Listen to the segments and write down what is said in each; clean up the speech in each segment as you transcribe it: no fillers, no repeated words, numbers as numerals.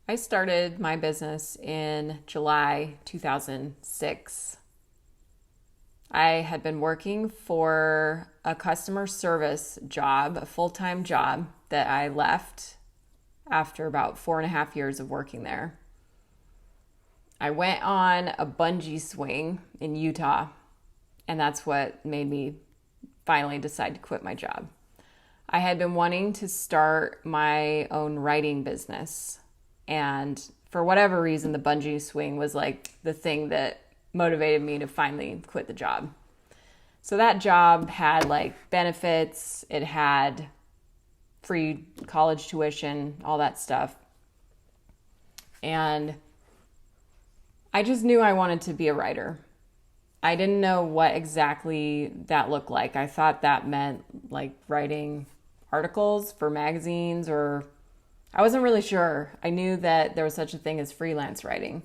I started my business in July 2006. I had been working for a customer service job, a full-time job that I left after about 4.5 years of working there. I went on a bungee swing in Utah, and that's what made me finally decide to quit my job. I had been wanting to start my own writing business, and for whatever reason, the bungee swing was like the thing that motivated me to finally quit the job. So that job had like benefits, it had free college tuition, all that stuff. And I just knew I wanted to be a writer. I didn't know what exactly that looked like. I thought that meant like writing articles for magazines, or I wasn't really sure. I knew that there was such a thing as freelance writing,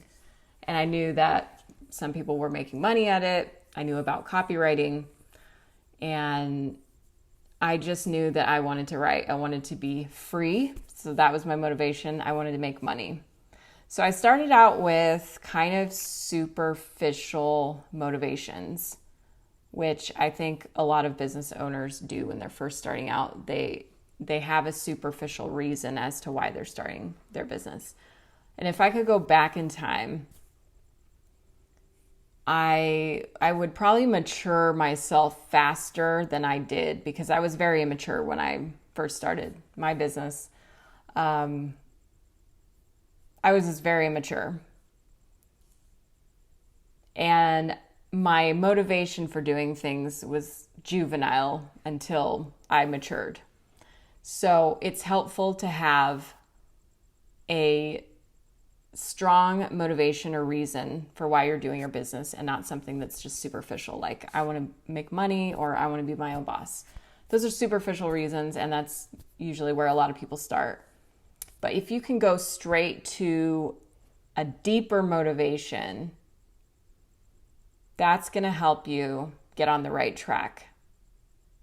and I knew that some people were making money at it. I knew about copywriting, and I just knew that I wanted to write. I wanted to be free, so that was my motivation. I wanted to make money. So I started out with kind of superficial motivations, which I think a lot of business owners do when they're first starting out. They have a superficial reason as to why they're starting their business. And if I could go back in time, I would probably mature myself faster than I did, because I was very immature when I first started my business. I was just very immature. And my motivation for doing things was juvenile until I matured. So it's helpful to have a strong motivation or reason for why you're doing your business, and not something that's just superficial, like I want to make money or I want to be my own boss. Those are superficial reasons, and that's usually where a lot of people start. But if you can go straight to a deeper motivation, that's going to help you get on the right track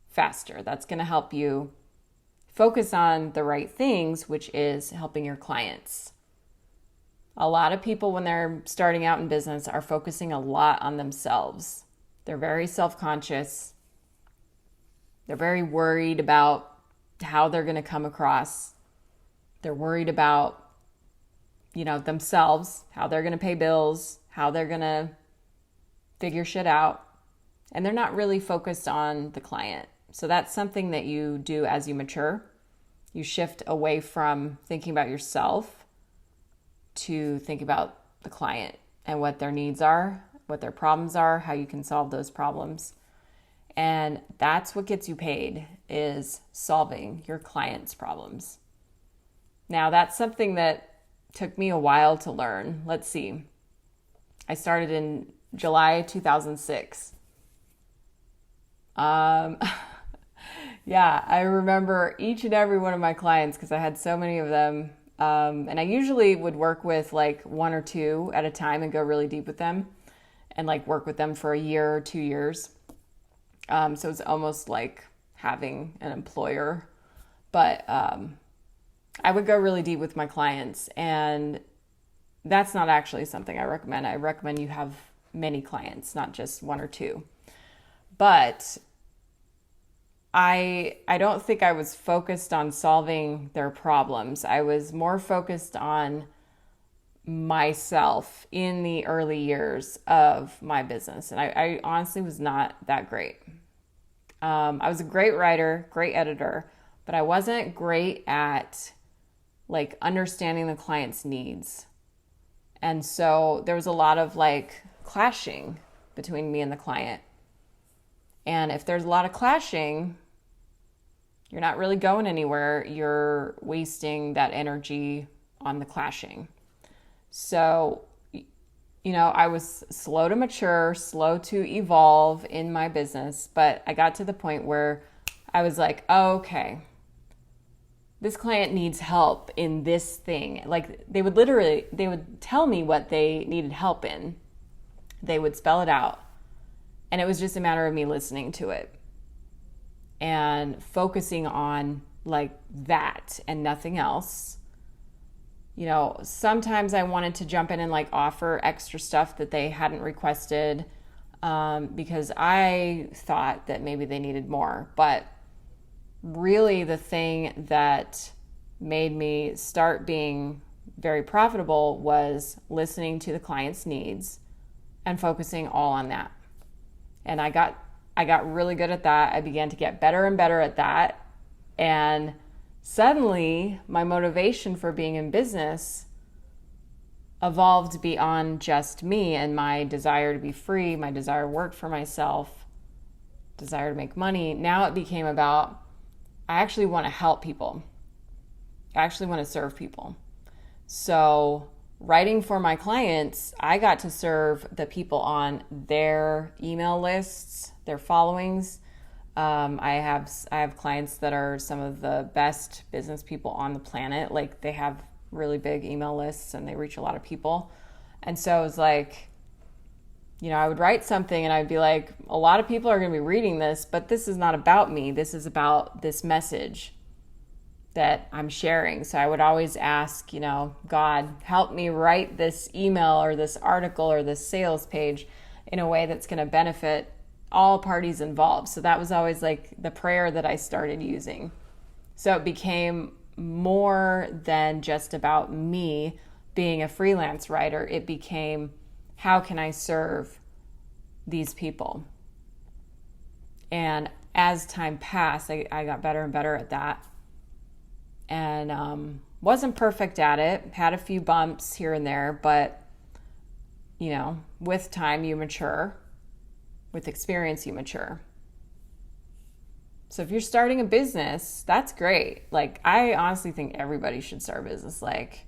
faster. That's going to help you focus on the right things, which is helping your clients. A lot of people, when they're starting out in business, are focusing a lot on themselves. They're very self-conscious. They're very worried about how they're going to come across. They're worried about, themselves, how they're going to pay bills, how they're going to figure shit out. And they're not really focused on the client. So that's something that you do as you mature. You shift away from thinking about yourself to think about the client and what their needs are, what their problems are, how you can solve those problems. And that's what gets you paid, is solving your clients' problems. Now, that's something that took me a while to learn. Let's see. I started in July 2006. Yeah, I remember each and every one of my clients because I had so many of them. And I usually would work with like one or two at a time and go really deep with them and like work with them for a year or 2 years. So it's almost like having an employer. But I would go really deep with my clients, and that's not actually something I recommend. I recommend you have many clients, not just one or two. But I don't think I was focused on solving their problems. I was more focused on myself in the early years of my business. And I honestly was not that great. I was a great writer, great editor, but I wasn't great at like understanding the client's needs. And so there was a lot of like clashing between me and the client. And if there's a lot of clashing, you're not really going anywhere. You're wasting that energy on the clashing. So, I was slow to mature, slow to evolve in my business, but I got to the point where I was like, oh, okay, this client needs help in this thing. Like they would tell me what they needed help in. They would spell it out. And it was just a matter of me listening to it and focusing on like that and nothing else. Sometimes I wanted to jump in and like offer extra stuff that they hadn't requested, because I thought that maybe they needed more. But really, the thing that made me start being very profitable was listening to the client's needs and focusing all on that. And I got really good at that. I began to get better and better at that. And suddenly, my motivation for being in business evolved beyond just me and my desire to be free, my desire to work for myself, desire to make money. Now it became about, I actually want to help people. I actually want to serve people. So writing for my clients, I got to serve the people on their email lists, their followings. I have clients that are some of the best business people on the planet. Like, they have really big email lists and they reach a lot of people. And so it was like, I would write something and I'd be like, a lot of people are going to be reading this, but this is not about me. This is about this message that I'm sharing. So I would always ask, God, help me write this email or this article or this sales page in a way that's going to benefit all parties involved. So that was always like the prayer that I started using. So it became more than just about me being a freelance writer. It became, how can I serve these people? And as time passed, I got better and better at that. And wasn't perfect at it, had a few bumps here and there, but with time you mature, with experience you mature. So if you're starting a business, that's great. Like, I honestly think everybody should start a business. Like,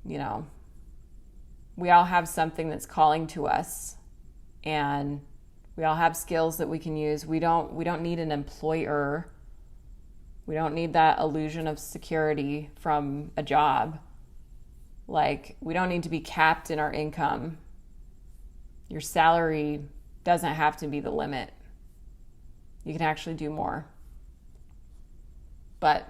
we all have something that's calling to us, and we all have skills that we can use. We don't need an employer. We don't need that illusion of security from a job. Like, we don't need to be capped in our income. Your salary doesn't have to be the limit. You can actually do more. But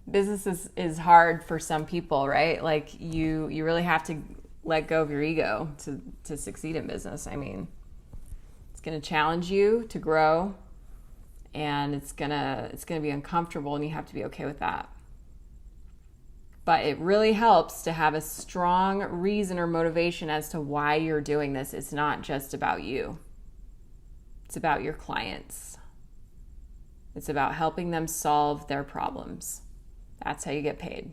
business is hard for some people, right? Like, you really have to let go of your ego to succeed in business. I mean, it's going to challenge you to grow. And it's gonna be uncomfortable, and you have to be okay with that. But it really helps to have a strong reason or motivation as to why you're doing this. It's not just about you. It's about your clients. It's about helping them solve their problems. That's how you get paid.